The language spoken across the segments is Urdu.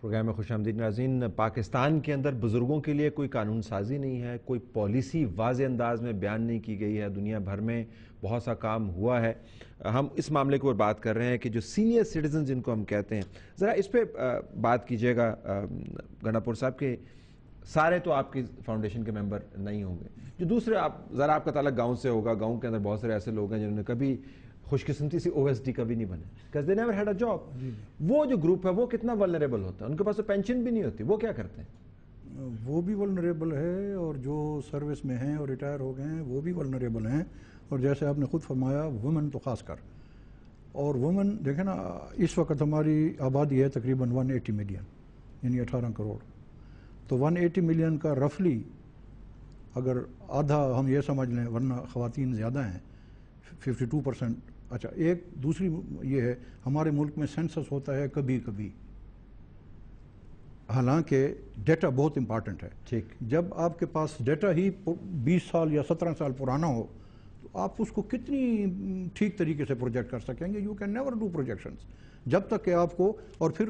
پروگرام میں خوش آمدید ناظرین۔ پاکستان کے اندر بزرگوں کے لیے کوئی قانون سازی نہیں ہے، کوئی پالیسی واضح انداز میں بیان نہیں کی گئی ہے۔ دنیا بھر میں بہت سا کام ہوا ہے۔ ہم اس معاملے کے اوپر بات کر رہے ہیں کہ جو سینئر سٹیزن جن کو ہم کہتے ہیں، ذرا اس پہ بات کیجیے گا گنڈاپور صاحب کہ سارے تو آپ کی فاؤنڈیشن کے ممبر نہیں ہوں گے، جو دوسرے ذرا آپ کا تعلق گاؤں سے ہوگا، گاؤں کے اندر بہت سارے ایسے لوگ ہیں جنہوں نے کبھی خوش قسمتی سے او ایس ڈی کبھی نہیں بنے because they never had a job۔ وہ جو گروپ ہے وہ کتنا ولنریبل ہوتا ہے، ان کے پاس تو پینشن بھی نہیں ہوتی، وہ کیا کرتے ہیں؟ وہ بھی ولنریبل ہے، اور جو سروس میں ہیں اور ریٹائر ہو گئے ہیں وہ بھی ولنریبل ہیں، اور جیسے آپ نے خود فرمایا وومن تو خاص کر۔ اور وومن دیکھیں نا، اس وقت ہماری آبادی ہے تقریباً 180 ملین، یعنی 18 کروڑ۔ تو 180 ملین کا رفلی اگر آدھا ہم یہ سمجھ لیں، ورنہ خواتین زیادہ ہیں 52%۔ اچھا، ایک دوسری یہ ہے، ہمارے ملک میں سینسس ہوتا ہے کبھی کبھی، حالانکہ ڈیٹا بہت امپارٹنٹ ہے۔ ٹھیک، جب آپ کے پاس ڈیٹا ہی 20 سال یا 17 سال پرانا ہو تو آپ اس کو کتنی ٹھیک طریقے سے پروجیکٹ کر سکیں گے؟ You can never do projections جب تک کہ آپ کو، اور پھر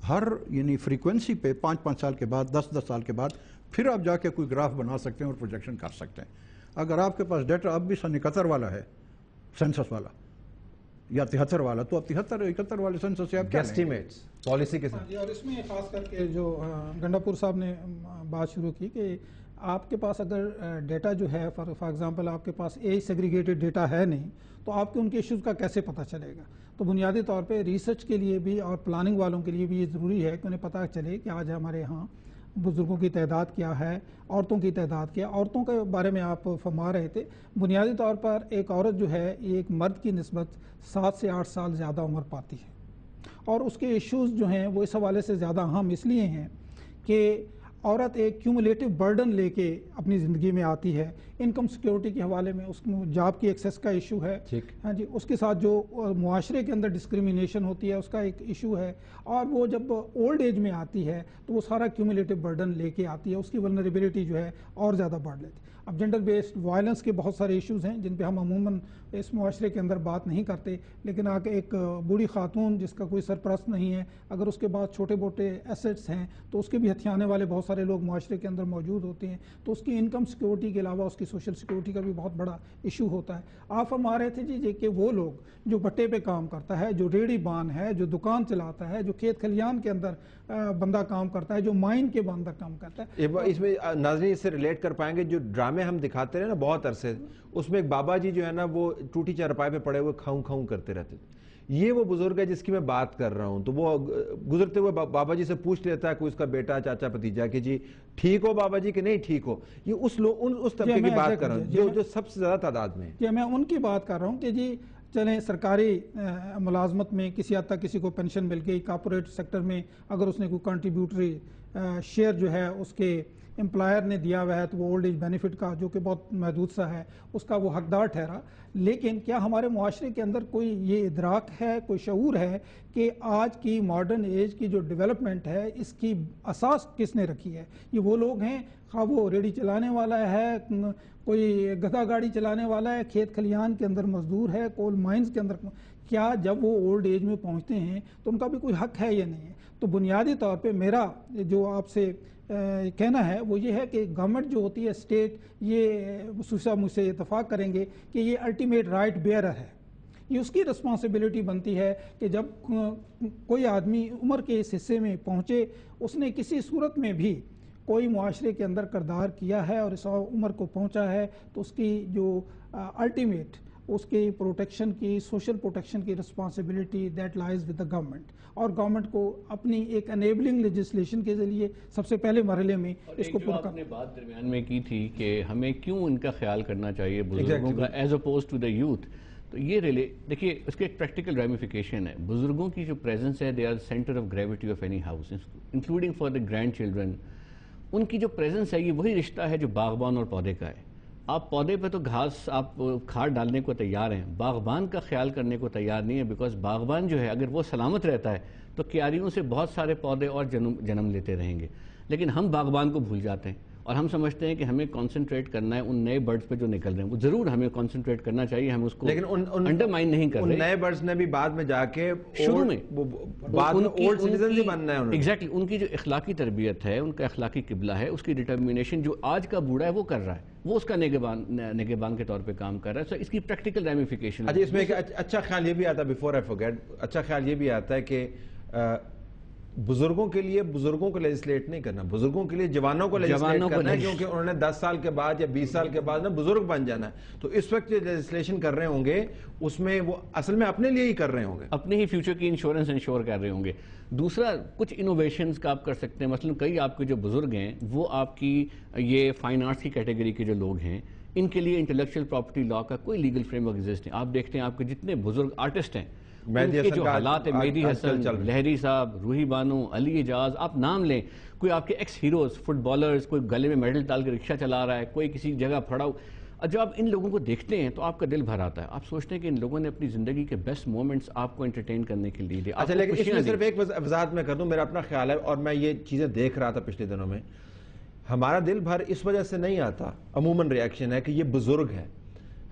ہر یعنی فریکوینسی پہ 5 سال کے بعد، 10 سال کے بعد پھر آپ جا کے کوئی گراف بنا سکتے ہیں اور پروجیکشن کر سکتے ہیں۔ اگر آپ کے پاس ڈیٹا اب بھی سن 71 والا ہے، سینسس والا، یا 73 والا، تو اب 71 والے سینسس سے آپ کیا ایسٹیمیٹس پالیسی کے ساتھ؟ اور اس میں خاص کر کے جو گنڈاپور صاحب نے بات شروع کی کہ آپ کے پاس اگر ڈیٹا جو ہے فار ایگزامپل آپ کے پاس ایج سیگریگیٹڈ ڈیٹا ہے نہیں، تو آپ کے ان کے ایشوز کا کیسے پتہ چلے گا؟ تو بنیادی طور پہ ریسرچ کے لیے بھی اور پلاننگ والوں کے لیے بھی یہ ضروری ہے کہ انہیں پتہ چلے کہ آج ہمارے ہاں بزرگوں کی تعداد کیا ہے، عورتوں کی تعداد کیا۔ عورتوں کے بارے میں آپ فرما رہے تھے، بنیادی طور پر ایک عورت جو ہے یہ ایک مرد کی نسبت 7 سے 8 سال زیادہ عمر پاتی ہے، اور اس کے ایشوز جو ہیں وہ اس حوالے سے زیادہ اہم اس لیے ہیں کہ عورت ایک کیومولیٹو برڈن لے کے اپنی زندگی میں آتی ہے۔ انکم سیکیورٹی کے حوالے میں اس کو جاب کی ایکسیس کا ایشو ہے، ہاں جی، اس کے ساتھ جو معاشرے کے اندر ڈسکریمنیشن ہوتی ہے اس کا ایک ایشو ہے، اور وہ جب اولڈ ایج میں آتی ہے تو وہ سارا کیومولیٹو برڈن لے کے آتی ہے، اس کی ولنریبلٹی جو ہے اور زیادہ بڑھ لیتی ہے۔ اب جنڈر بیسڈ وائلنس کے بہت سارے ایشوز ہیں جن پہ ہم عموماً اس معاشرے کے اندر بات نہیں کرتے، لیکن آگے ایک بوڑھی خاتون جس کا کوئی سرپرست نہیں ہے، اگر اس کے بعد چھوٹے موٹے ایسٹس ہیں تو اس کے بھی ہتھیانے والے بہت سارے لوگ معاشرے کے اندر موجود ہوتے ہیں، تو اس کی انکم سیکیورٹی کے علاوہ اس کی سوشل سیکیورٹی کا بھی بہت بڑا ایشو ہوتا ہے۔ آپ فرما رہے تھے جی کہ وہ لوگ جو بٹے پہ کام کرتا ہے، جو ریڑھی بان ہے، جو دکان چلاتا ہے، جو کھیت کھلیان کے اندر بندہ کام کرتا ہے، جو مائن کے بندہ کام کرتا ہے۔ اس میں ناظرین اس سے ریلیٹ کر پائیں گے، جو ڈرامے ہم دکھاتے رہے نا بہت عرصے، اس میں ایک بابا جی جو ہے نا وہ ٹوٹی چارپائی پہ پڑے ہوئے کھاؤں کھاؤں کرتے رہتے تھے۔ یہ وہ بزرگ ہے جس کی میں بات کر رہا ہوں، تو وہ گزرتے ہوئے بابا جی سے پوچھ لیتا ہے کوئی اس کا بیٹا چاچا بھتیجا کہ جی ٹھیک ہو بابا جی کہ نہیں ٹھیک ہو۔ یہ اس طبقے کی بات کر رہا ہوں جو سب سے زیادہ تعداد میں ہے۔ میں ان کی بات کر رہا ہوں کہ جی چلیں سرکاری ملازمت میں کسی حد تک کسی کو پینشن مل گئی، کارپوریٹ سیکٹر میں اگر اس نے کوئی کنٹریبیوٹری شیئر جو ہے اس کے امپلائر نے دیا ہوا ہے تو وہ اولڈ ایج بینیفٹ کا جو کہ بہت محدود سا ہے اس کا وہ حقدار ٹھہرا۔ لیکن کیا ہمارے معاشرے کے اندر کوئی یہ ادراک ہے، کوئی شعور ہے کہ آج کی ماڈرن ایج کی جو ڈیولپمنٹ ہے اس کی اساس کس نے رکھی ہے؟ یہ وہ لوگ ہیں، خواہ وہ ریڑھی چلانے والا ہے، کوئی گدھا گاڑی چلانے والا ہے، کھیت کھلیان کے اندر مزدور ہے، کول مائنز کے اندر، کیا جب وہ اولڈ ایج میں پہنچتے ہیں تو ان کا بھی کوئی حق ہے یا نہیں ہے؟ تو بنیادی طور پہ میرا جو آپ سے کہنا ہے وہ یہ ہے کہ گورنمنٹ جو ہوتی ہے اسٹیٹ، یہ خصوصا مجھ سے اتفاق کریں گے کہ یہ الٹیمیٹ رائٹ بیئرر ہے، یہ اس کی رسپانسبلٹی بنتی ہے کہ جب کوئی آدمی عمر کے اس حصے میں پہنچے، اس نے کسی صورت میں بھی کوئی معاشرے کے اندر کردار کیا ہے اور اس عمر کو پہنچا ہے، تو اس کی جو الٹیمیٹ اس کی پروٹیکشن کی، سوشل پروٹیکشن کی responsibility that lies with the government, اور گورنمنٹ کو اپنی ایک انیبلنگ لیجسلیشن کے ذریعے سب سے پہلے مرحلے میں اس کو پورا کرنا۔ آپ نے بات درمیان میں کی تھی کہ ہمیں کیوں ان کا خیال کرنا چاہیے بزرگوں کا as opposed to the youth, تو یہ دیکھیے اس کے ایک پریکٹیکل ریمیفیکیشن ہے۔ بزرگوں کی جو پریزنس ہے، they are centre of gravity of any house including for the grandchildren. ان کی جو پریزنس ہے یہ وہی رشتہ ہے جو باغبان اور پودے کا ہے۔ آپ پودے پہ تو گھاس آپ کھاد ڈالنے کو تیار ہیں، باغبان کا خیال کرنے کو تیار نہیں ہے، بیکاز باغبان جو ہے اگر وہ سلامت رہتا ہے تو کیاریوں سے بہت سارے پودے اور جنم لیتے رہیں گے، لیکن ہم باغبان کو بھول جاتے ہیں اور ہم سمجھتے ہیں کہ ہمیں کانسنٹریٹ کرنا ہے ان نئے برڈز پہ جو نکل رہے ہیں. وہ ضرور ہمیں کانسنٹریٹ کرنا چاہیے, ہم اس کو انڈرمائن نہیں کر رہے. ان نئے برڈز نے بھی بعد میں جا کے شروع میں اولڈ سٹیزن ہی بننا ہے. ایگزیکٹلی, ان کی جو اخلاقی تربیت ہے, ان کا اخلاقی قبلہ ہے, اس کی ڈٹرمینیشن جو آج کا بوڑھا ہے وہ کر رہا ہے, وہ اس کا نگہبان کے طور پہ کام کر رہا ہے. اس کی پریکٹیکل ریمیفیکیشن. اچھا, اس میں ایک اچھا خیال یہ بھی آتا ہے, بیفور آئی فورگیٹ, اچھا خیال یہ بھی آتا ہے کہ بزرگوں کے لیے بزرگوں کو لیجسلیٹ نہیں کرنا, بزرگوں کے لیے جوانوں کو لیجسلیٹ کرنا ہے, کیونکہ انہوں نے 10 سال کے بعد یا 20 سال کے بعد نا بزرگ بن جانا ہے. تو اس وقت جو لیجسلیشن کر رہے ہوں گے اس میں وہ اصل میں اپنے لیے ہی کر رہے ہوں گے, اپنے ہی فیوچر کی انشورنس انشور کر رہے ہوں گے. دوسرا, کچھ انوویشنز کا آپ کر سکتے ہیں. مثلا کئی آپ کے جو بزرگ ہیں وہ آپ کی یہ فائن آرٹس کی کیٹیگری کے جو لوگ ہیں, ان کے لیے انٹلیکچوئل پراپرٹی لا کا کوئی لیگل فریم ورک ایگزسٹ نہیں. آپ دیکھتے ہیں آپ کے جتنے بزرگ آرٹسٹ ہیں, ان کے جو حالات ہیں, مہدی حسن, لہری صاحب, روحی بانو, علی اعجاز, آپ نام لیں, کوئی آپ کے ایکس ہیروز, فٹ بالرز, کوئی گلے میں میڈل ڈال کے رکشہ چلا رہا ہے, کوئی کسی جگہ پھڑا ہو. جب آپ ان لوگوں کو دیکھتے ہیں تو آپ کا دل بھر آتا ہے. آپ سوچتے ہیں کہ ان لوگوں نے اپنی زندگی کے بیسٹ مومنٹس آپ کو انٹرٹین کرنے کے لیے. اچھا, لیکن اس میں صرف ایک وضاحت میں کر دوں, میرا اپنا خیال ہے, اور میں یہ چیزیں دیکھ رہا تھا پچھلے دنوں میں, ہمارا دل بھر اس وجہ سے نہیں آتا, عموماً ریاکشن ہے کہ یہ بزرگ ہے.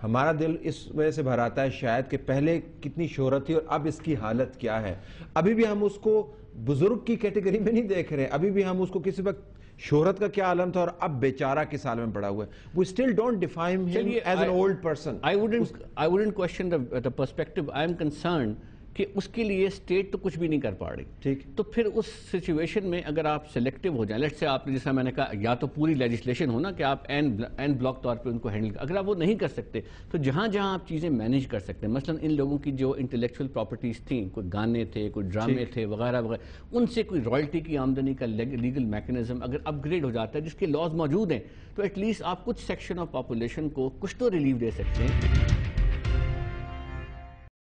ہمارا دل اس وجہ سے بھر آتا ہے شاید کہ پہلے کتنی شہرت تھی اور اب اس کی حالت کیا ہے. ابھی بھی ہم اس کو بزرگ کی کیٹیگری میں نہیں دیکھ رہے, ابھی بھی ہم اس کو کسی وقت شہرت کا کیا عالم تھا اور اب بیچارہ کس حال میں پڑا ہوا ہے. We still don't define him as an old person. I wouldn't question the perspective. I am concerned کہ اس کے لیے اسٹیٹ تو کچھ بھی نہیں کر پا رہی. ٹھیک, تو پھر اس سچویشن میں اگر آپ سلیکٹیو ہو جائیں, لیٹ سے آپ نے جیسا میں نے کہا, یا تو پوری لیجسلیشن ہو نا کہ آپ این بلاک طور پہ ان کو ہینڈل, اگر آپ وہ نہیں کر سکتے تو جہاں جہاں آپ چیزیں مینیج کر سکتے ہیں, مثلا ان لوگوں کی جو انٹلیکچوئل پراپرٹیز تھیں, کوئی گانے تھے, کوئی ڈرامے تھے وغیرہ وغیرہ, ان سے کوئی رائلٹی کی آمدنی کا لیگل میکنزم اگر اپ گریڈ ہو جاتا ہے, جس کے لاز موجود ہیں, تو ایٹ لیسٹ آپ کچھ سیکشن آف پاپولیشن کو کچھ تو ریلیف دے سکتے ہیں.